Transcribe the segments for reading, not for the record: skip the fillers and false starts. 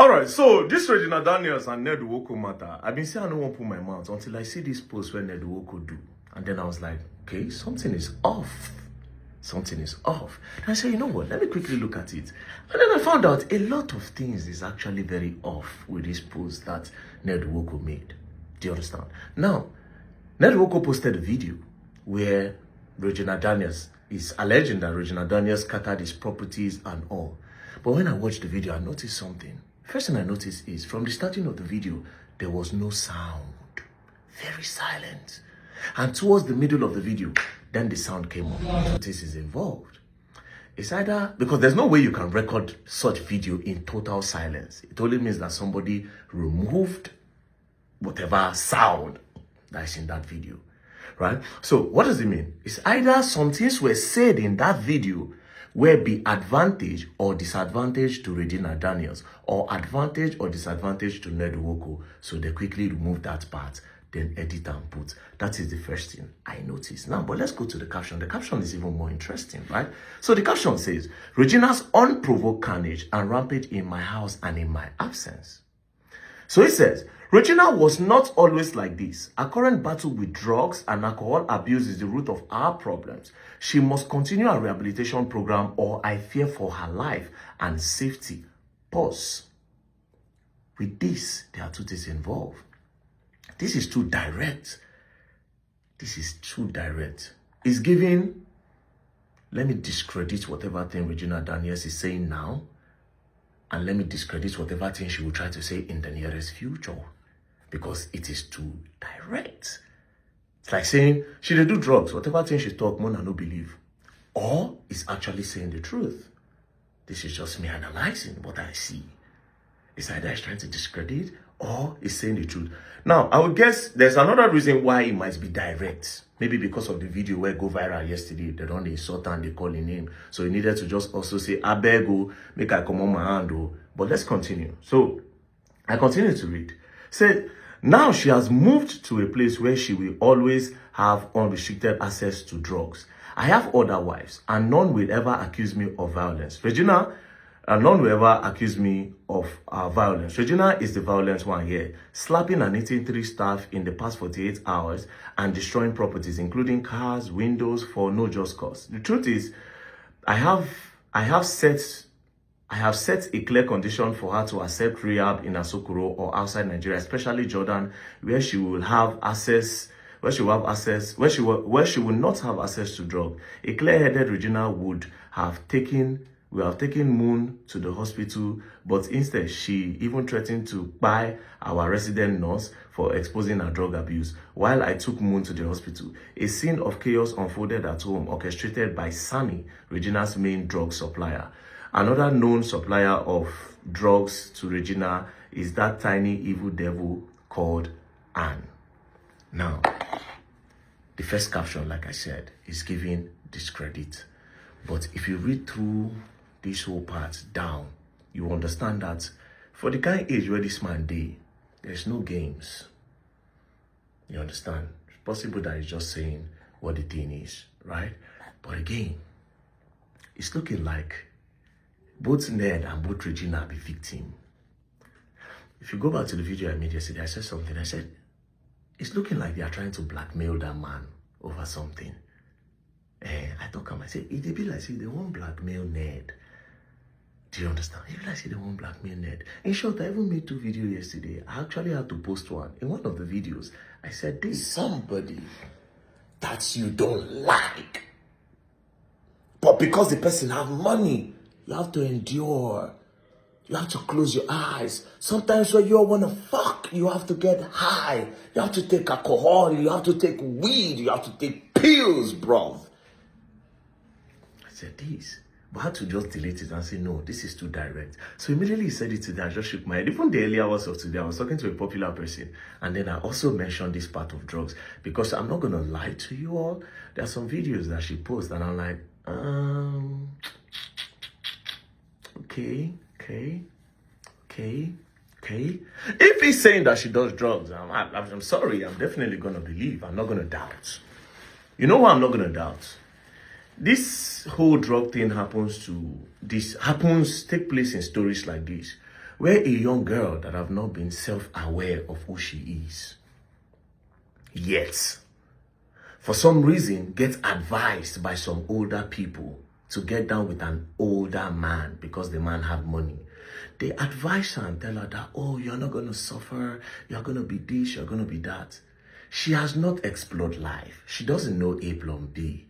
All right, so this Regina Daniels and nwoko matter, I've been saying I don't want to put my mouth until I see this post where nwoko do. And then I was like, okay, something is off. Something is off. And I said, you know what, let me quickly look at it. And then I found out a lot of things is actually very off with this post that nwoko made. Do you understand? Now, nwoko posted a video where Regina Daniels is alleging that Regina Daniels scattered his properties and all. But when I watched the video, I noticed something. First thing I noticed is from the starting of the video, there was no sound. Very silent. And towards the middle of the video, then the sound came up. This is involved. It's either, because there's no way you can record such video in total silence. It only means that somebody removed whatever sound that is in that video, right? So what does it mean? It's either some things were said in that video will be advantage or disadvantage to Regina Daniels, or advantage or disadvantage to nwoko. So they quickly remove that part, then edit and put. That is the first thing I noticed. Now, but let's go to the caption. The caption is even more interesting, right? So the caption says, Regina's unprovoked carnage and rampage in my house and in my absence. So it says, Regina was not always like this. Her current battle with drugs and alcohol abuse is the root of our problems. She must continue her rehabilitation program or I fear for her life and safety. Pause. With this, there are two things involved. This is too direct. This is too direct. It's giving, let me discredit whatever thing Regina Daniels is saying now, and let me discredit whatever thing she will try to say in the nearest future. Because it is too direct. It's like saying, she did do drugs. Whatever thing she talk, Mona no believe. Or is actually saying the truth. This is just me analyzing what I see. It's either it's trying to discredit or is saying the truth. Now, I would guess there's another reason why it might be direct. Maybe because of the video where go viral yesterday. They don't insult and they call his name. So he needed to just also say, I beg you, make I come on my hand. But let's continue. So, I continue to read. Say, now she has moved to a place where she will always have unrestricted access to drugs. I have other wives, and none will ever accuse me of violence. Regina, none will ever accuse me of violence. Regina is the violent one here, slapping and hitting 3 staff in the past 48 hours and destroying properties, including cars, windows, for no just cause. The truth is, I have set a clear condition for her to accept rehab in Asokoro or outside Nigeria, especially Jordan, where she will not have access to drugs. A clear-headed Regina would have taken Moon to the hospital, but instead she even threatened to buy our resident nurse for exposing her drug abuse while I took Moon to the hospital. A scene of chaos unfolded at home, orchestrated by Sammy, Regina's main drug supplier. Another known supplier of drugs to Regina is that tiny evil devil called Anne. Now, the first caption, like I said, is giving discredit. But if you read through this whole part down, you understand that for the kind of age where this man did, there's no games. You understand? It's possible that he's just saying what the thing is, right? But again, it's looking like both Ned and both Regina be victim. If you go back to the video I made yesterday, I said something. I said, it's looking like they are trying to blackmail that man over something. I thought, I said, it be like, say, they won't blackmail Ned. Do you understand? It be like, say, they won't blackmail Ned. In short, I even made 2 videos yesterday. I actually had to post one. In one of the videos, I said, there's somebody that you don't like. But because the person have money, you have to endure. You have to close your eyes. Sometimes when you want to fuck, you have to get high. You have to take alcohol. You have to take weed. You have to take pills, bro. I said this. But I had to just delete it and say, no, this is too direct. So immediately he said it today, I just shook my head. Even the earlier hours of today, I was talking to a popular person. And then I also mentioned this part of drugs. Because I'm not going to lie to you all. There are some videos that she posts and I'm like, okay. If he's saying that she does drugs, I'm sorry, I'm definitely going to believe. I'm not going to doubt. You know what I'm not going to doubt? This whole drug thing take place in stories like this. where a young girl that have not been self-aware of who she is, yet, for some reason, gets advised by some older people to get down with an older man because the man have money. They advise her and tell her that, oh, you're not going to suffer, you're going to be this, you're going to be that. She has not explored life. She doesn't know A plus B.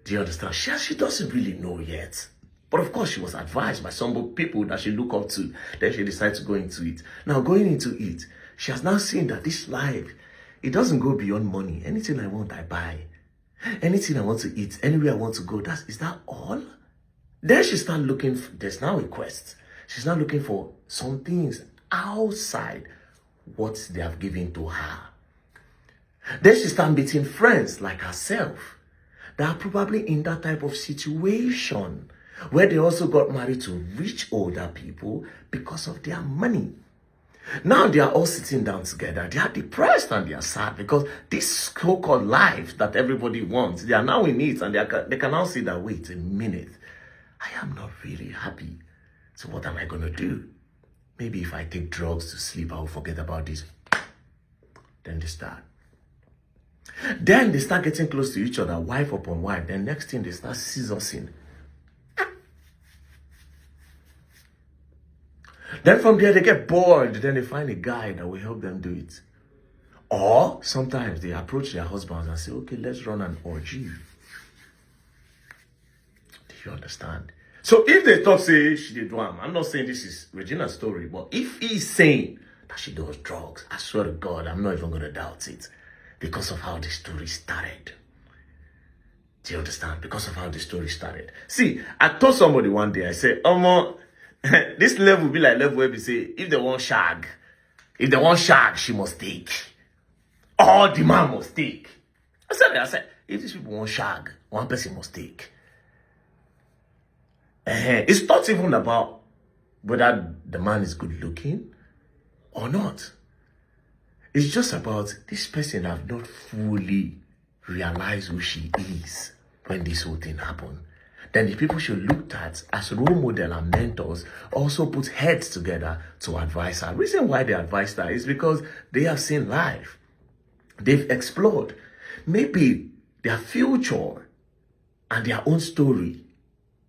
Do you understand? She doesn't really know yet. But of course, she was advised by some people that she look up to. Then she decided to go into it. Now, going into it, she has now seen that this life, it doesn't go beyond money. Anything I want, I buy. Anything I want to eat, anywhere I want to go, is that all? Then she starts looking, there's now a quest. She's now looking for some things outside what they have given to her. Then she starts meeting friends like herself that are probably in that type of situation where they also got married to rich older people because of their money. Now they are all sitting down together. They are depressed and they are sad because this so-called life that everybody wants, they are now in it, and they can now see that, wait a minute, I am not really happy. So what am I going to do? Maybe if I take drugs to sleep, I will forget about this. Then they start. Then they start getting close to each other, wife upon wife. Then next thing, they start scissoring. Then from there, they get bored. Then they find a guy that will help them do it. Or sometimes they approach their husbands and say, okay, let's run an orgy. Do you understand? So if they talk, say, she did one, I'm not saying this is Regina's story, but if he's saying that she does drugs, I swear to God, I'm not even going to doubt it because of how the story started. Do you understand? Because of how the story started. See, I told somebody one day, I said, this level will be like level where we say, if they want shag, she must take. Or the man must take. I said, if these people want shag, one person must take. It's not even about whether the man is good looking or not. It's just about this person have not fully realized who she is when this whole thing happened. Then the people she looked at as role model and mentors also put heads together to advise her. The reason why they advised her is because they have seen life. They've explored. Maybe their future and their own story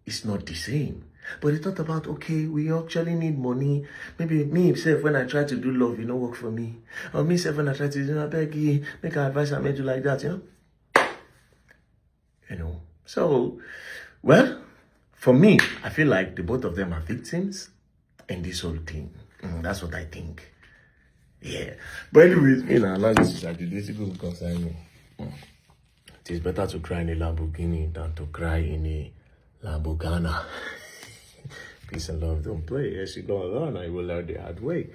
is not the same. But they thought about, okay, we actually need money. Maybe me himself, when I try to do love, work for me. Or me himself, when I try to do Becky, make an advice and make you like that, So, well, for me, I feel like the both of them are victims in this whole thing. That's what I think. Yeah. But anyways, like this is like the political concern me. It is better to cry in a Lamborghini than to cry in a Lamborghini. Peace and love, don't play. As you go along, I will learn the hard way.